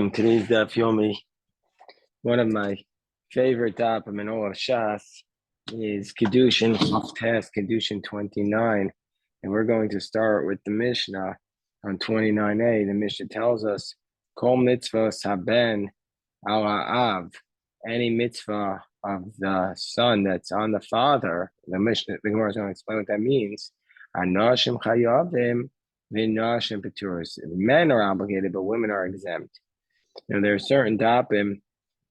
Today's Daf Yomi, one of my favorite dapim in all of Shas, is Kiddushin, Kiddushin 29. And we're going to start with the Mishnah on 29a. The Mishnah tells us, Kol mitzvah haben al ha'av, any mitzvah of the son that's on the father. The Gemara is going to explain what that means. Anashim chayavim v'nashim peturos. Men are obligated, but women are exempt. There are certain dapim,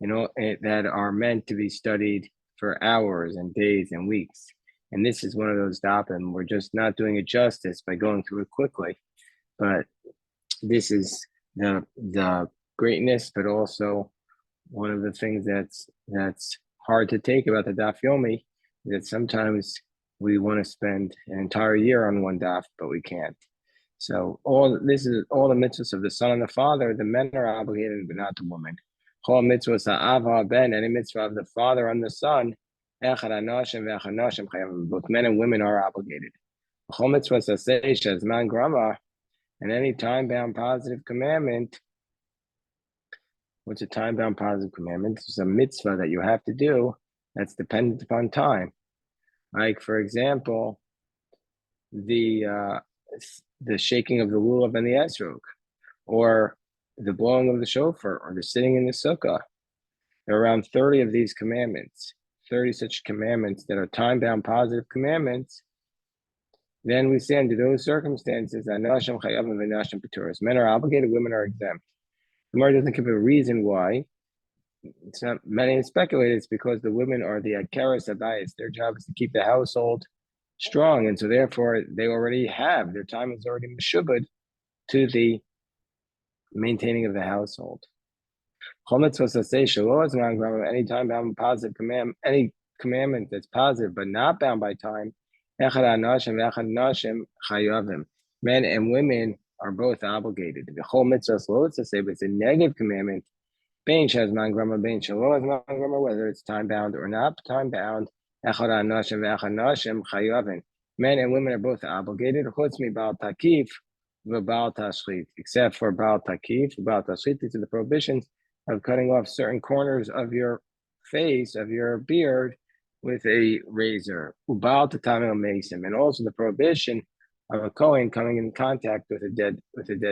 that are meant to be studied for hours and days and weeks. And this is one of those dapim. We're just not doing it justice by going through it quickly. But this is the greatness, but also one of the things that's hard to take about the Daf Yomi, that sometimes we want to spend an entire year on one daf, but we can't. So this is all the mitzvahs of the son and the father. The men are obligated, but not the women. All mitzvahs ha'av ben, any mitzvah of the father and the son, both men and women are obligated. All mitzvahs ha'seisha zman grama, and any time-bound positive commandment. What's a time-bound positive commandment? It's a mitzvah that you have to do that's dependent upon time. Like, for example, the shaking of the lulav and the esrog, or the blowing of the shofar, or the sitting in the sukkah. There are around 30 of these commandments, 30 such commandments that are time-bound positive commandments. Then we say under those circumstances, men are obligated, women are exempt. The Gemara doesn't give a reason why. It's not many speculate it's because the women are the akaras abayis. Their job is to keep the household strong, and so therefore they already have their time is already meshubed to the maintaining of the household. Any time bound positive command, any commandment that's positive but not bound by time. Men and women are both obligated. The whole mitzvah to say, but it's a negative commandment. Whether it's time bound or not time bound. Men and women are both obligated, except for Baal Takif. Baal Tashchit, these are the prohibitions of cutting off certain corners of your face, of your beard, with a razor. And also the prohibition of a Kohen coming in contact with a dead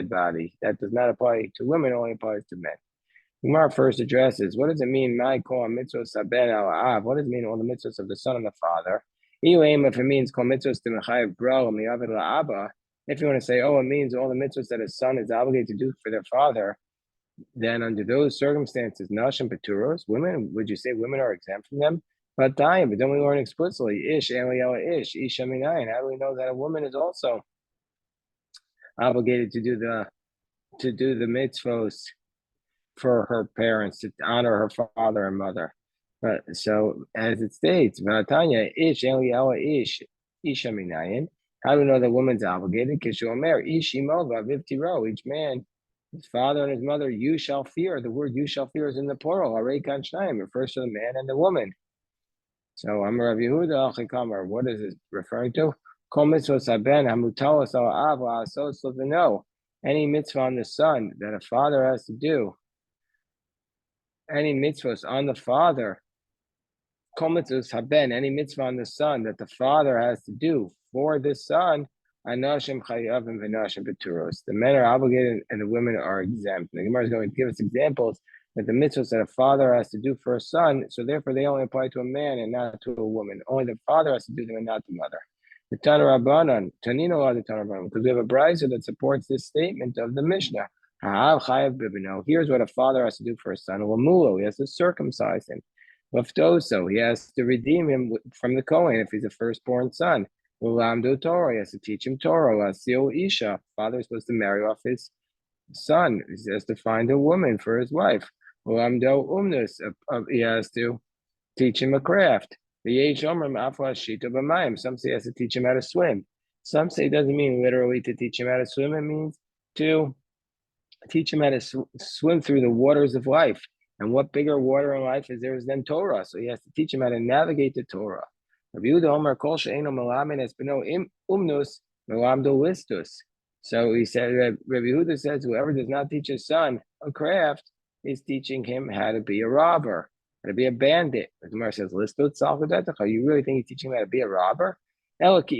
body. That does not apply to women, only applies to men. Gemara first addresses, what does it mean, what does it mean, all the mitzvahs of the son and the father? If it means if you want to say, it means all the mitzvahs that a son is obligated to do for their father, then under those circumstances, nashim peturos, women, would you say women are exempt from them? But then we learn explicitly, ish, ish, isha minayin. How do we know that a woman is also obligated to do the mitzvahs for her parents, to honor her father and mother? So as it states, ish, ish, isha minayin. How do we know that woman's obligated? Each man, his father and his mother, you shall fear. The word you shall fear is in the plural. It refers to the man and the woman. So Amar Rav Yehuda Achikamar, what is it referring to? No. Any mitzvah on the son that a father has to do, any mitzvahs on the father, any mitzvah on the son that the father has to do for this son, the men are obligated and the women are exempt. The Gemara is going to give us examples that the mitzvahs that a father has to do for a son, so therefore they only apply to a man and not to a woman. Only the father has to do them and not the mother. The Tana Rabbanan, because we have a brisa that supports this statement of the Mishnah. Here's what a father has to do for a son. He has to circumcise him. He has to redeem him from the Kohen if he's a firstborn son. He has to teach him Torah. Isha, father is supposed to marry off his son. He has to find a woman for his wife. He has to teach him a craft. Some say he has to teach him how to swim. Some say it doesn't mean literally to teach him how to swim. It means to teach him how to swim through the waters of life. And what bigger water in life is there than Torah? So he has to teach him how to navigate the Torah. So he said, Rabbi Yehuda says, whoever does not teach his son a craft, is teaching him how to be a robber, how to be a bandit. The Gemara says, you really think he's teaching him how to be a robber? It's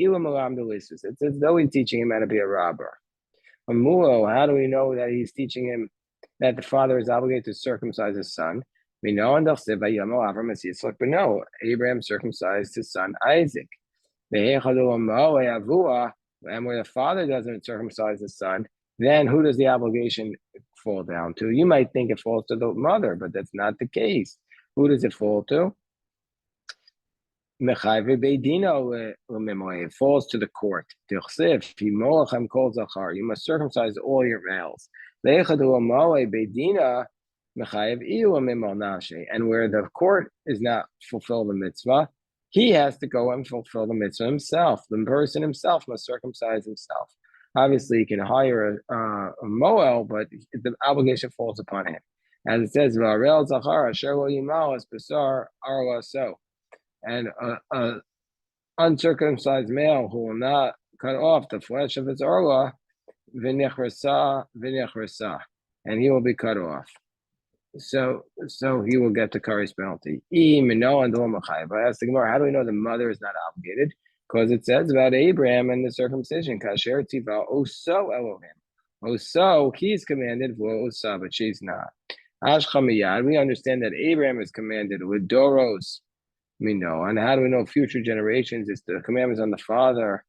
as though he's teaching him how to be a robber. How do we know that he's teaching him that the father is obligated to circumcise his son? We know, but no, Abraham circumcised his son Isaac. And where the father doesn't circumcise his son, then who does the obligation fall down to? You might think it falls to the mother, but that's not the case. Who does it fall to? It falls to the court. You must circumcise all your males. And where the court is not fulfill the mitzvah, he has to go and fulfill the mitzvah himself. The person himself must circumcise himself. Obviously, he can hire a moel, but the obligation falls upon him. As it says, and an uncircumcised male who will not cut off the flesh of his orla, and he will be cut off. So he will get the kares penalty. But I asked the Gemara, how do we know the mother is not obligated? Because it says about Abraham and the circumcision, kasher tiva oso Elohim. Oso, he's commanded, but she's not. Ashchamiyad, we understand that Abraham is commanded with doros. We know. And how do we know future generations? It's the commandments on the father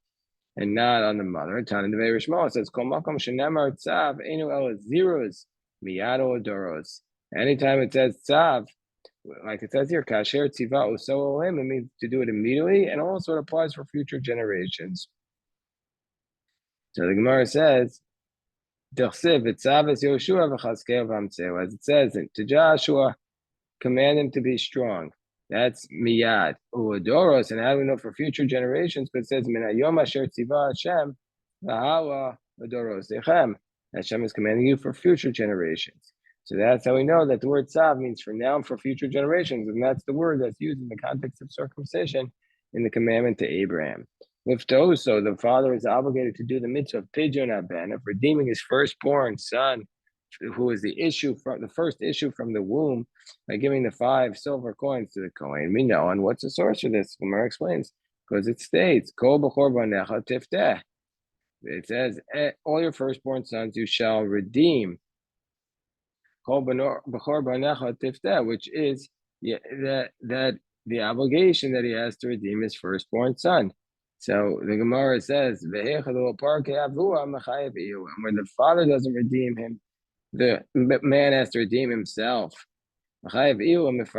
and not on the mother. Tana Devei Rishmo, it says, Kol makom shenemar tzav, enu el zeros, miyado doros. Anytime it says tzav, like it says here, kasher tziva uso olim, it means to do it immediately, and also it applies for future generations. So the Gemara says, Dechsiv, tzav es Yoshua v'chazkel v'amtzeu, as it says to Joshua, command him to be strong. That's miyad. Uadoros, and how do we know for future generations? But it says, Minayom asher tziva Hashem, v'hala adoros dechem. Hashem is commanding you for future generations. So that's how we know that the word tzav means from now and for future generations. And that's the word that's used in the context of circumcision in the commandment to Abraham. With those, so the father is obligated to do the mitzvah of pidyon haben, of redeeming his firstborn son, who is the first issue from the womb, by giving the 5 silver coins to the Kohen. We know, and what's the source for this? Gemara explains, because it states, Kol b'chor banecha tifteh. It says, all your firstborn sons you shall redeem. Kol b'chor banecha tifteh, which is that the obligation that he has to redeem his firstborn son. So the Gemara says, and when the father doesn't redeem him, the man has to redeem himself. Because it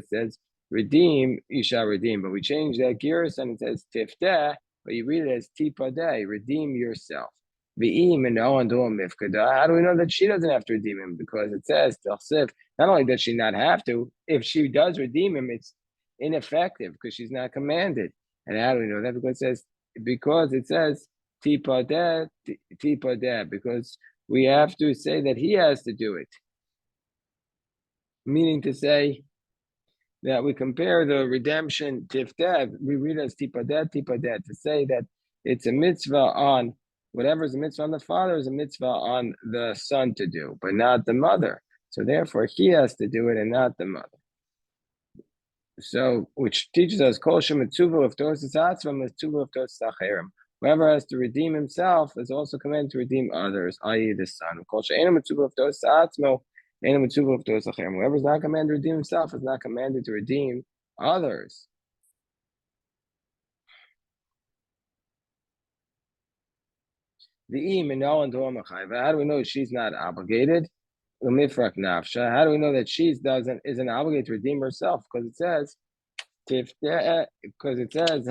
says, redeem, you shall redeem. But we change that gears and it says tifteh, but you read it as tipadeh, redeem yourself. How do we know that she doesn't have to redeem him? Because it says, not only does she not have to, if she does redeem him, it's ineffective because she's not commanded. And how do we know that? Because it says tipadeh, because we have to say that he has to do it. Meaning to say that we compare the redemption tifteh, we read as tipadeh, to say that it's a mitzvah on whatever is a mitzvah on the father is a mitzvah on the son to do, but not the mother. So therefore, he has to do it and not the mother. So, which teaches us, Kol shemitzuva of tosas atzvam mitzuva of tosas acherim. Whoever has to redeem himself is also commanded to redeem others, i.e. the son. Kol she'ena mitzuva of tosas atzmo, ena mitzuva of tosas acherim. Whoever is not commanded to redeem himself is not commanded to redeem others. How do we know she's not obligated? How do we know that she isn't obligated to redeem herself? Because it says, how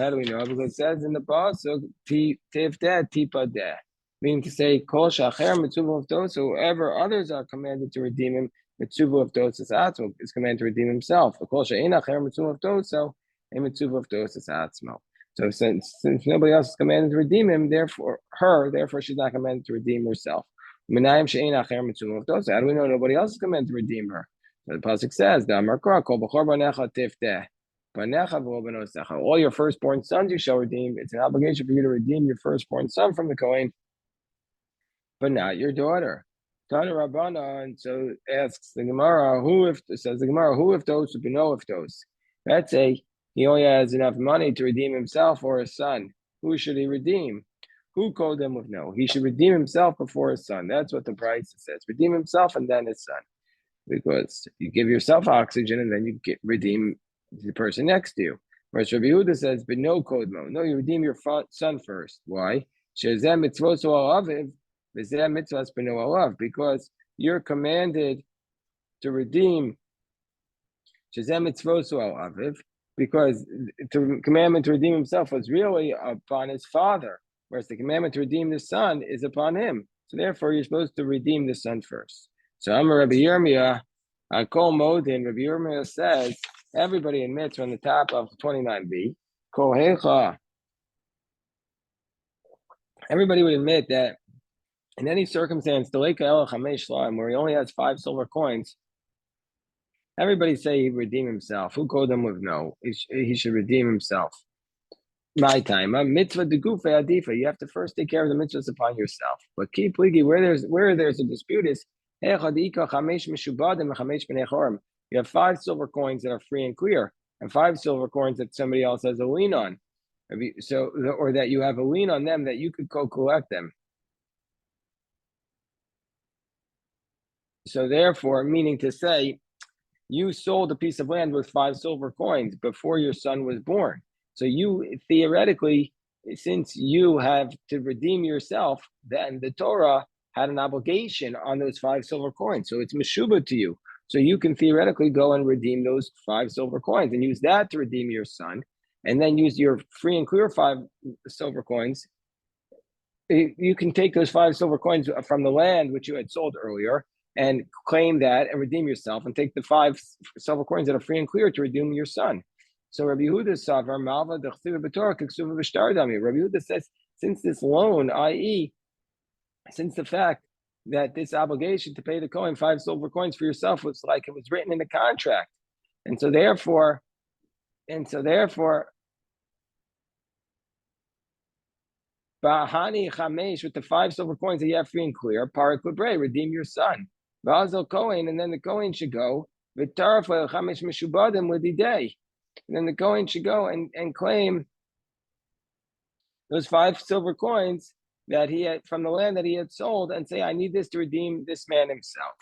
do we know? Because it says in the pasuk, tifteh tipadeh, meaning to say, kol shacher mitzuva of dos, whoever others are commanded to redeem him, mitzuva of dos is commanded to redeem himself. Kol she'ein acher mitzuva of dos, a mitzuva of dos is atzmo. So since nobody else is commanded to redeem him, therefore she's not commanded to redeem herself. How do we know nobody else is commanded to redeem her? So the pasuk says, all your firstborn sons you shall redeem. It's an obligation for you to redeem your firstborn son from the Kohen, but not your daughter. Tana Rabbana, and so asks the Gemara, who if says the Gemara, who if those would be no if those? Let's say he only has enough money to redeem himself or his son. Who should he redeem? Who called him with no? He should redeem himself before his son. That's what the price says. Redeem himself and then his son. Because you give yourself oxygen and then you redeem the person next to you. Whereas Rabbi Yehuda says, but no kodmo. No, you redeem your son first. Why? Because you're commanded to redeem because the commandment to redeem himself was really upon his father, whereas the commandment to redeem the son is upon him. So therefore, you're supposed to redeem the son first. So I'm a Rabbi Yirmiyah. On Kol Modin, Rabbi Yirmiyah says everybody admits on the top of 29b, Kol Hecha. Everybody would admit that in any circumstance, the Leika El Chamesh Shlam, where he only has 5 silver coins, everybody say he redeem himself. Who called him with no? He should redeem himself. My time. Mitzvah de gufa adifa. You have to first take care of the mitzvahs upon yourself. But keep pligi, where there's a dispute is you have 5 silver coins that are free and clear, and 5 silver coins that somebody else has a lien on. So, or that you have a lien on them that you could co-collect them. So therefore, meaning to say, you sold a piece of land with 5 silver coins before your son was born. So you theoretically, since you have to redeem yourself, then the Torah had an obligation on those 5 silver coins. So it's meshuba to you. So you can theoretically go and redeem those 5 silver coins and use that to redeem your son, and then use your free and clear 5 silver coins. You can take those 5 silver coins from the land which you had sold earlier and claim that and redeem yourself, and take the 5 silver coins that are free and clear to redeem your son. So Rabbi Yehuda Savar Malva Dechsiva B'Torah K'Ksuva V'Shtar Dami. Rabbi Yehuda says, since this loan, i.e., since the fact that this obligation to pay the Kohen 5 silver coins for yourself was like it was written in the contract, and so therefore, Bahani Chamesh, with the 5 silver coins that you have free and clear, Parak Lebre, redeem your son. Vazel Kohen, and then the Kohen should go V'Tarafel Chamesh Meshubadim L'Didei. And then the Kohen should go and claim those 5 silver coins that he had from the land that he had sold, and say, I need this to redeem this man himself.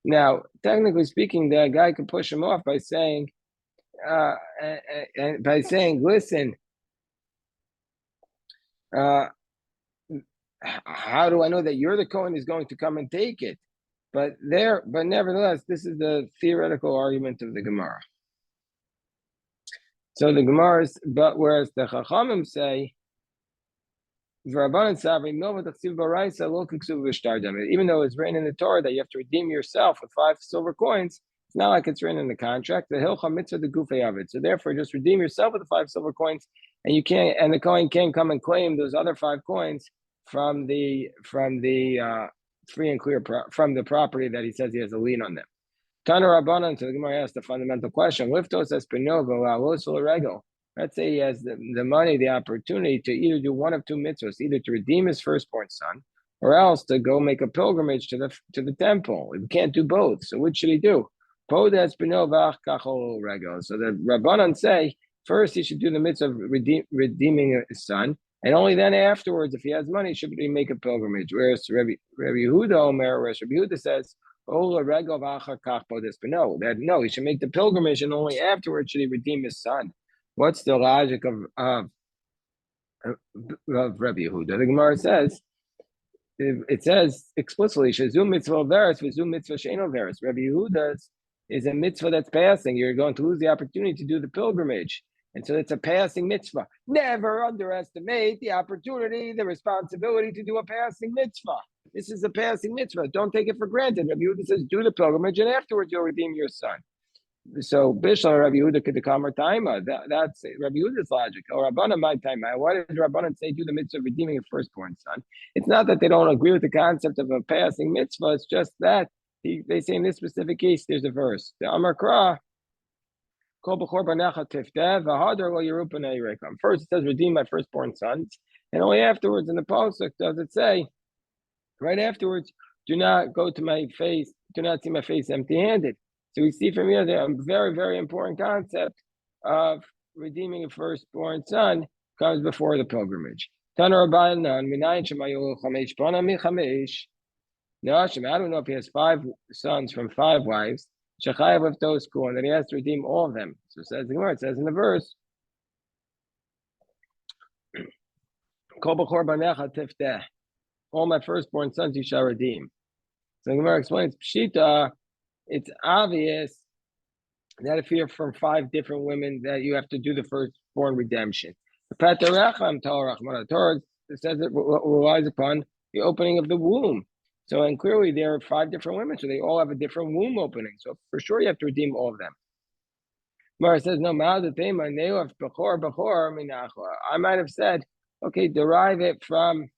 Now, technically speaking, the guy could push him off by saying, listen, how do I know that you're the Kohen who's going to come and take it? But nevertheless, this is the theoretical argument of the Gemara. So the Gemara is, but whereas the Chachamim say, even though it's written in the Torah that you have to redeem yourself with 5 silver coins, it's not like it's written in the contract. The Hilcha Mitzvah the Gufei Avid. So therefore, just redeem yourself with the 5 silver coins, and you can't, and the Kohen can't come and claim those other 5 coins from the free and clear from the property that he says he has a lien on them. Tana Rabbanan, so the Gemara asks the fundamental question: Liftos espinogo alos regel. Let's say he has the money, the opportunity to either do one of 2 mitzvahs, either to redeem his firstborn son, or else to go make a pilgrimage to the temple. He can't do both. So what should he do? So the Rabbanan say first he should do the mitzvah of redeeming his son, and only then afterwards, if he has money, should he make a pilgrimage. Whereas Rabbi Yehuda says, that no, he should make the pilgrimage, and only afterwards should he redeem his son. What's the logic of Rabbi Yehuda? The Gemara says, it says explicitly, Shazu mitzvah veris, v'zu mitzvah sheino veris. Rabbi Yehuda's is a mitzvah that's passing. You're going to lose the opportunity to do the pilgrimage. And so it's a passing mitzvah. Never underestimate the opportunity, the responsibility to do a passing mitzvah. This is a passing mitzvah. Don't take it for granted. Rabbi Yehuda says, do the pilgrimage, and afterwards you'll redeem your son. So Bishla Rabbi Yehuda could come taima. That's Rabbi Yehuda's logic. Or Rabbanan my taima. Why did Rabbanan say do the mitzvah of redeeming a firstborn son? It's not that they don't agree with the concept of a passing mitzvah. It's just that they say in this specific case there's a verse. The Amar Kra. First it says redeem my firstborn sons, and only afterwards in the pasuk does it say, right afterwards, do not go to my face, do not see my face empty-handed. So we see from here that a very, very important concept of redeeming a firstborn son comes before the pilgrimage. Tana Rabbanan, Minayin Shemayu Chamesh Bana Michamesh. Nashim, I don't know if he has 5 sons from 5 wives. Shechayev of those school, and then he has to redeem all of them. So it says the Gemara, it says in the verse, Kol b'chor banecha tifteh. All my firstborn sons you shall redeem. So the Gemara explains, Pshita, it's obvious that if you're from 5 different women, that you have to do the firstborn redemption. The Torah says it relies upon the opening of the womb. So, and clearly there are 5 different women, so they all have a different womb opening. So for sure you have to redeem all of them. Mara says, no, I might have said, okay, derive it from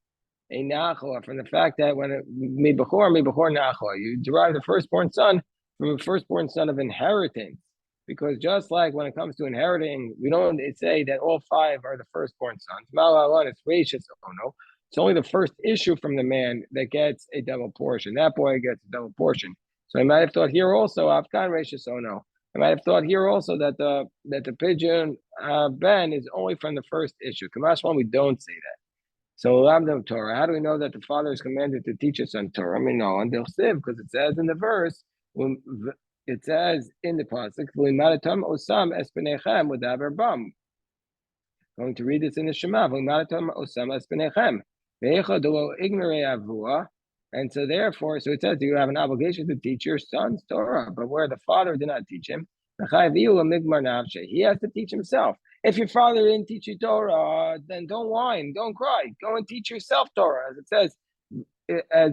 a nachla, from the fact that when mi bechor nachla, you derive the firstborn son from a firstborn son of inheritance. Because just like when it comes to inheriting, we don't say that all 5 are the firstborn sons. It's gracious, no. It's only the first issue from the man that gets a double portion. That boy gets a double portion. So I might have thought here also, Afkan gracious, no. I might have thought here also that the pigeon Ben is only from the first issue. Kamash one, we don't say that. So Lamdam Torah. How do we know that the father is commanded to teach us on Torah? I mean, no, on Dilsiv, because it says in the verse, it says in the pasuk, "V'limadatam osam espenechem w'daber bam." Going to read this in the Shema. V'limadatam osam espenechem ve'echa dolo ignore avua. And so therefore, so it says you have an obligation to teach your sons Torah, but where the father did not teach him, he has to teach himself. If your father didn't teach you Torah, then don't whine, don't cry. Go and teach yourself Torah, as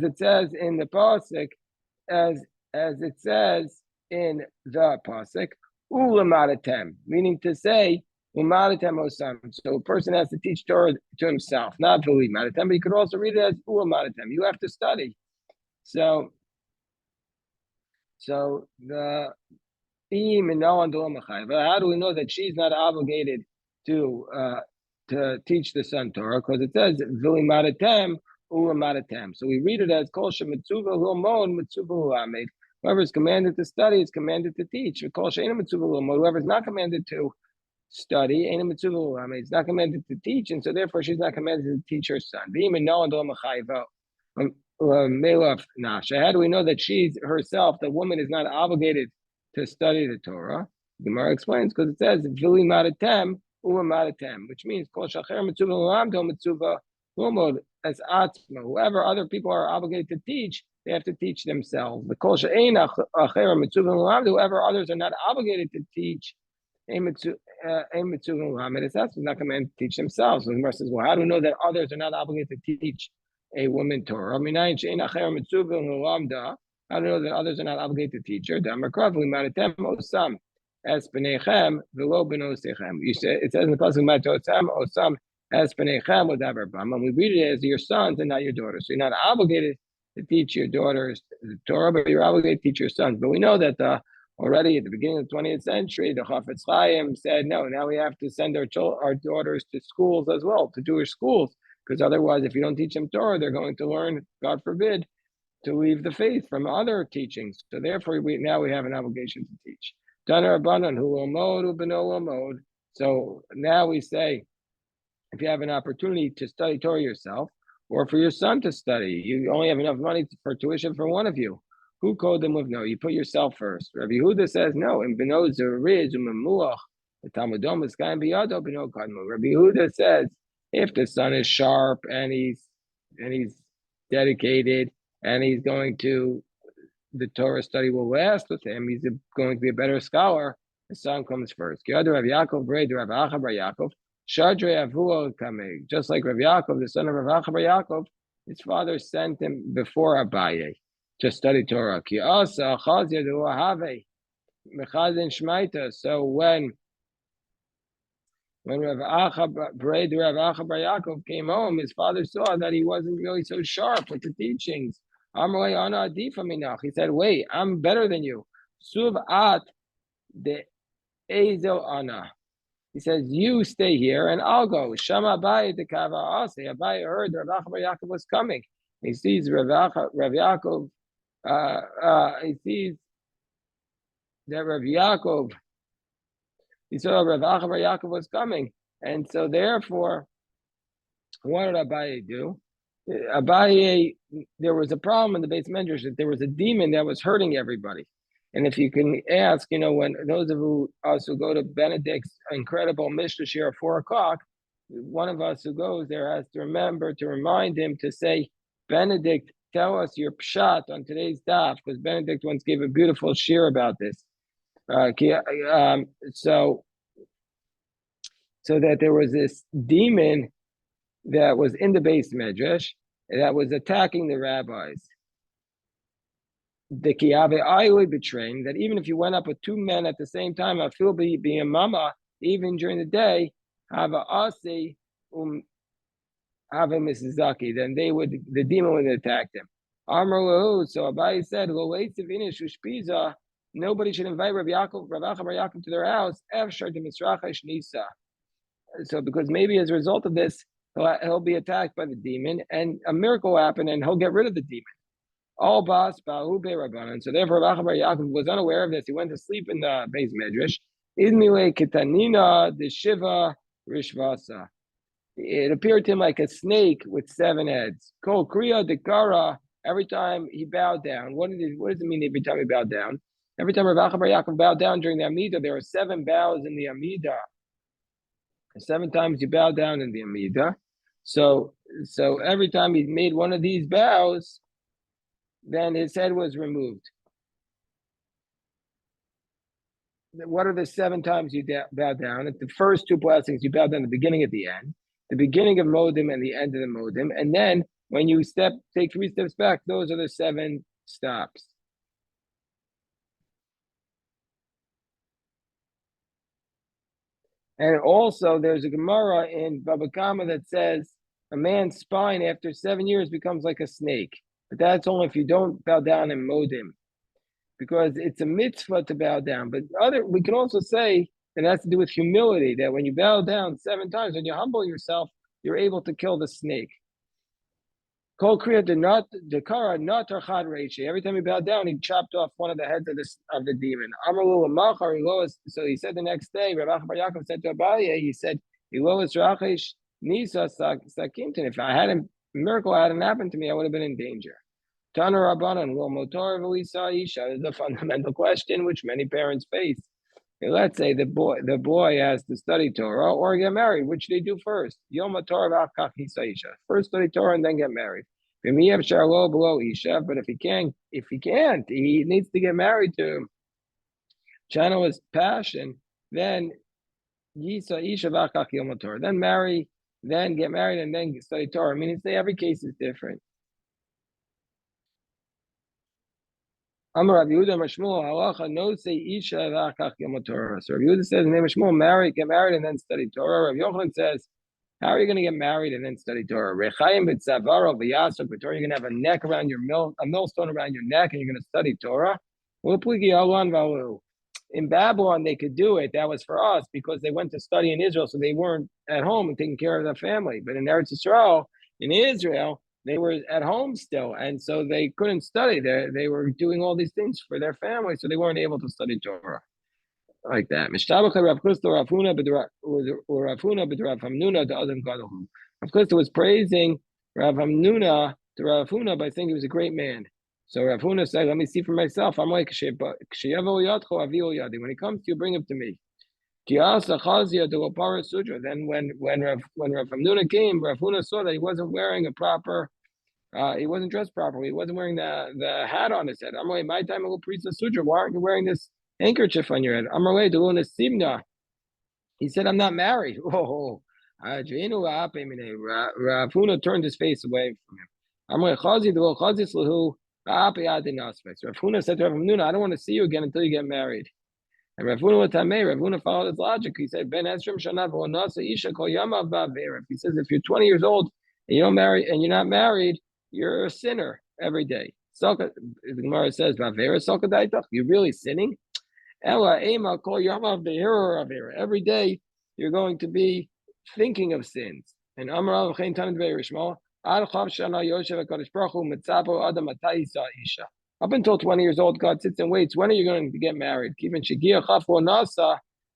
it says in the pasuk, as it says in the pasuk, ulamadatem, meaning to say umadatem osam. So a person has to teach Torah to himself, not ulamadatem, but you could also read it as ulamadatem. You have to study. So the how do we know that she's not obligated to teach the son Torah? Because it says v'limadatem ulamadatem. So we read it as kol shemitzuva l'mod mitzuva l'lamed. Whoever is commanded to study is commanded to teach. Whoever is not commanded to study, it's not commanded to teach, and so therefore she's not commanded to teach her son. How do we know that she's herself, the woman, is not obligated to study the Torah? The Gemara explains because it says "Vili madatem u'madatem," which means "Kol shacher mitzuva l'lamdo mitzuva l'mod as atzma." Whoever other people are obligated to teach, they have to teach themselves. The Kol she'ein acher mitzuva l'lamdo, whoever others are not obligated to teach, it's not commanded to teach themselves. So the Gemara says, well, how do we know that others are not obligated to teach a woman Torah? How do we know that others are not obligated to teach her? You say it says in the pasuk, and we read it as your sons and not your daughters. So you're not obligated to teach your daughters the Torah, but you're obligated to teach your sons. But we know that already at the beginning of the 20th century, the Chafetz Chaim said, no, now we have to send our daughters to schools as well, to Jewish schools, because otherwise, if you don't teach them Torah, they're going to learn, God forbid, to leave the faith from other teachings. So therefore, now we have an obligation to teach. So now we say, if you have an opportunity to study Torah yourself, or for your son to study, you only have enough money for tuition for one of you. Who called them with no? You put yourself first. Rabbi Yehuda says no. In Beno Zeriz Umemuach, the Talmudom is Kaim Biyado Beno Kadmu. Rabbi Yehuda says if the son is sharp and he's dedicated and he's going to, the Torah study will last with him. He's going to be a better scholar. The son comes first. Just like Rav Yaakov, the son of Rav Acha bar Yaakov, his father sent him before Abaye to study Torah. So when Rav Acha bar Yaakov came home, his father saw that he wasn't really so sharp with the teachings. He said, wait, I'm better than you. He says, you stay here and I'll go. Shama Abaye de Kava Ase. Abaye heard that Rav Acha bar Yaakov was coming. He sees Rav Yaakov. He sees that Rav Yaakov. He saw Rav Yaakov was coming, and so therefore, what did Abaye do? Abaye, there was a problem in the base medrash that there was a demon that was hurting everybody. And if you can ask, when those of us who go to Benedict's incredible Mishnah share at 4:00, one of us who goes there has to remember to remind him to say, Benedict, tell us your pshat on today's daf, because Benedict once gave a beautiful shir about this. So that there was this demon that was in the base medrash that was attacking the rabbis. The Kiyave Ayui betraying that even if you went up with two men at the same time, I feel be a mama, even during the day, have a asi have a Mrs. then the demon would attack them. So Abai said, nobody should invite Rabbi Yaakov to their house. So because maybe as a result of this, he'll be attacked by the demon, and a miracle will happen, and he'll get rid of the demon. All bas ba'u be'rabanan. So therefore, Rabbi Yaakov was unaware of this. He went to sleep in the base medrash. Idmile kitanina de shiva rishvasa. It appeared to him like a snake with 7 heads. Kol kriya dekara. Every time he bowed down. What does it mean every time he bowed down? Every time Rabbi Yaakov bowed down during the Amidah, there are 7 bows in the Amidah. 7 times you bow down in the Amidah. So every time he made one of these bows, then his head was removed. What are the 7 times you bow down? At the first 2 blessings, you bow down at the beginning at the end, the beginning of Modim and the end of the Modim. And then when you take 3 steps back, those are the 7 stops. And also, there's a Gemara in Baba Kama that says a man's spine after 7 years becomes like a snake. But that's only if you don't bow down in Modim, because it's a mitzvah to bow down. But we can also say that it has to do with humility, that when you bow down 7 times, when you humble yourself, you're able to kill the snake. Kol kriya dekara not archad reishi. Every time he bowed down, he chopped off one of the heads of the demon. So he said the next day, Rabbi Yaakov said to Abaye, he said, if I had a miracle hadn't happened to me, I would have been in danger. Tana Rabbanan, will motor isha is a fundamental question which many parents face. Let's say the boy has to study Torah or get married. Which they do first? Yom Torah first study Torah and then get married. But if he can't, he needs to get married to channel his passion. Then Yisa Isha Yom Torah. Then marry, then get married, and then study Torah. I mean, every case is different. Amar Rav Yehuda Mashmul halacha no say isha v'achach yom Torah. So Rav Yehuda says, "Name Mashmul, get married and then study Torah." Rav Yochanan says, "How are you going to get married and then study Torah?" Rechayim b'tzavaro v'yasok b'Torah. You're going to have a neck around your a millstone around your neck, and you're going to study Torah. In Babylon, they could do it. That was for us because they went to study in Israel, so they weren't at home and taking care of their family. But in Eretz Yisrael, in Israel, they were at home still, and so they couldn't study. They were doing all these things for their family, so they weren't able to study Torah like that. Rav Chisda was praising Rav Hamnuna to Rav Huna by saying he was a great man. So Rav Huna said, "Let me see for myself. I'm like when he comes to you, bring him to me." Then when Rav Hamnuna came, Rav Huna saw that he wasn't wearing a proper. He wasn't dressed properly. He wasn't wearing the hat on his head. Amalei, my time I will preach the sutra. Why aren't you wearing this handkerchief on your head? Amalei, Deluna Simna. He said, I'm not married. Oh, Rav Huna turned his face away from him. Amalei Chazi Delo Chazi Slahu. Rav Huna said to Rav Hamnuna, I don't want to see you again until you get married. And Rav Huna followed his logic. He said, Ben Esrim Shana V'Onasa Isha Kol Yamav Ba'Verev. He says, if you're 20 years old and you don't marry and you're not married, you're a sinner every day. The Gemara says, you're really sinning? Every day you're going to be thinking of sins. And Up until 20 years old, God sits and waits. When are you going to get married?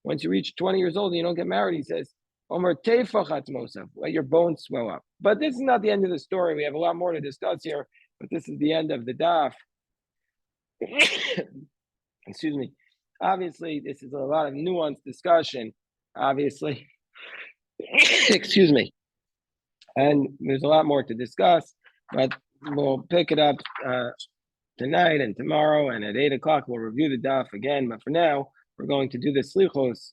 Once you reach 20 years old and you don't get married, he says, let your bones swell up. But this is not the end of the story. We have a lot more to discuss here, but this is the end of the daf. Excuse me. Obviously, this is a lot of nuanced discussion, obviously. Excuse me. And there's a lot more to discuss, but we'll pick it up tonight and tomorrow, and at 8 o'clock we'll review the daf again. But for now, we're going to do the slichos